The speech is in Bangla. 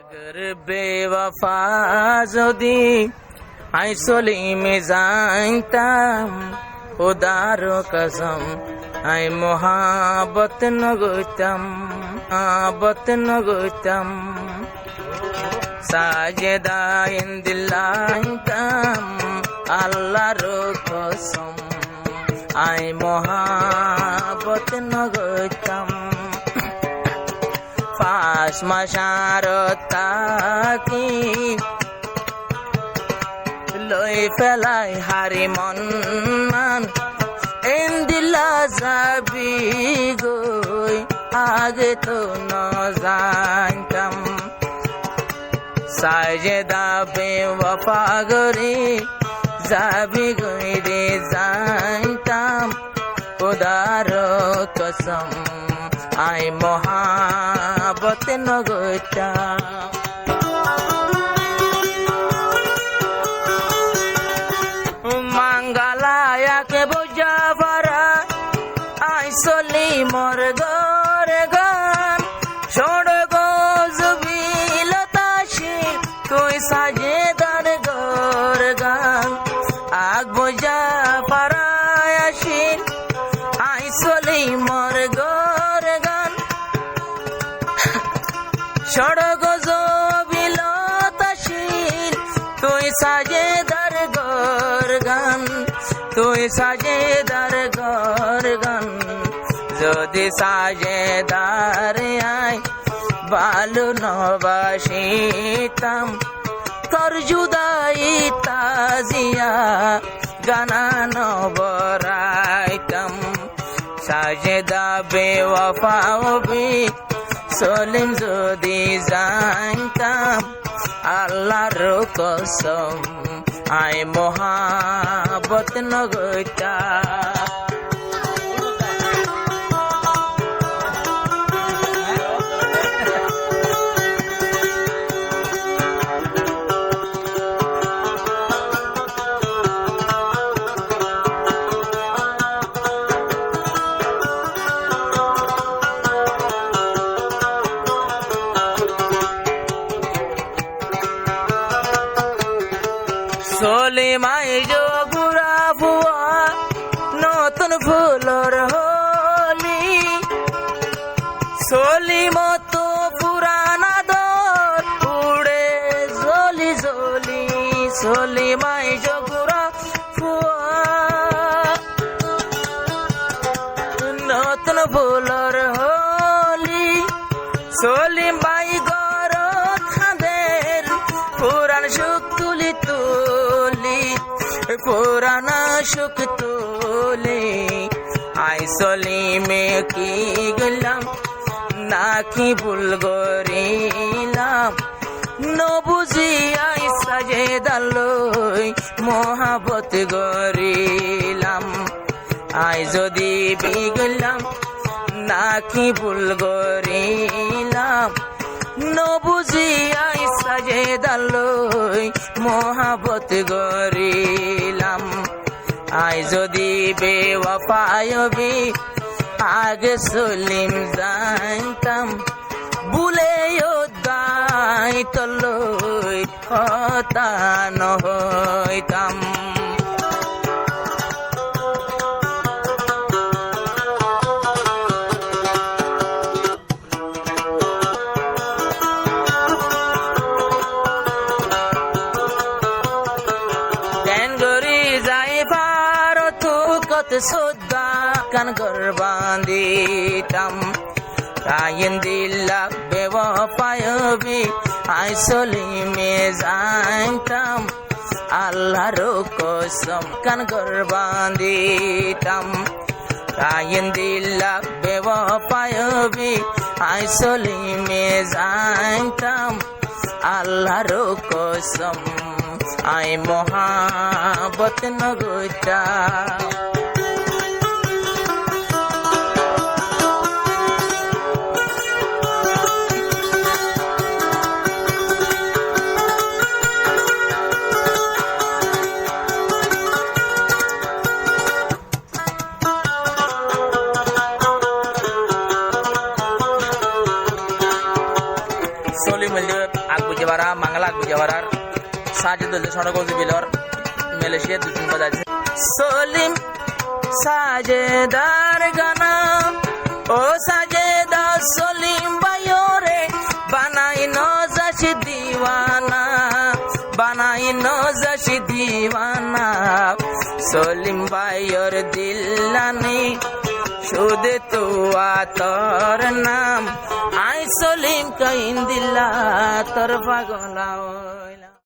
अगर बेवफा যদি আই সলিমে যাইতাম খুদারো কসম আই মোহাবত নগইতাম সাজেদা ইন্দিল্লাইতাম আল্লাহর কসম আই মোহাবত নগইতাম পাঁচ মাসার তাকি লই ফেলাই হারি মন মান এন্দিলা যাবি গই আগে তো ন জানতাম সাজেদা বেওয়াফা গরি যাবি গই রে জানতাম খুদার কসম আই মোহাবত নগইতাম মাঙ্গালায়াকে বোঝা ভরা আই সলি মোর গরে গান ছোড় গো জুবিলতাশি তুই সাজেদার গর গান আগ বোঝা পারায় আসি আই সলি মোর গরে গান ছোড় গো জুবিলতাশি তুই সাজেদার গর গান তুই সাজেদার গর গান যদি সাজেদার আই বালু নবাসিতাম তোর জুদাই তাজিয়া গানা নবরাইতাম সাজেদা বেওয়াফা হবি সলিম যদি জানতাম আল্লাহর কসম আই মোহাবত নগইতাম সলিমাই যোগুরা বুয়া নতুন ফুলর হলি সলিম তো পুরানা দর উড়ে জলি জলি সলিমাই যোগুরা বুয়া নতুন ফুলর হলি সলিম বাই গর খাঁদের পুরান সুখ তুলি পুরানা সুখ তোলে আই সলিমে কি গেলাম নাকি ভুল গরিলাম নবুঝি আই সাজেদালই মোহাবত গরিলাম আই যদি বিগলাম নাকি ভুল গরিলাম নবুঝি আই সাজেদালই মোহাবত গরিলাম আই যদি বেওয়াফায়বি আগে সলিম জানতাম ভুলে দায়িত্ব লই হতা নহইতাম সুদ্ধা কান গর্বান্দিতাম রাইন্দিল্লা বেওয়াফায়বি আই সলিমে জানতাম আল্লাহর কসম কান গর্বান্দিতাম রাইন্দিল্লা বেওয়াফায়বি আই সলিমে জানতাম আল্লাহর কসম I মোহাবত নগইতাম Solly Maldivia Agbujawara Mangala Agbujawarar Sajidul Sonogozi Bilor Malaysia Dutun Badaj Solim Sajedar Gana O Sajeda Solim Bayore Banaino Zashi Diwana Banaino Zashi Diwana Solim Bayor Dillani Shude Tua Tor Nam I Solim Kaindilla Tor Pagola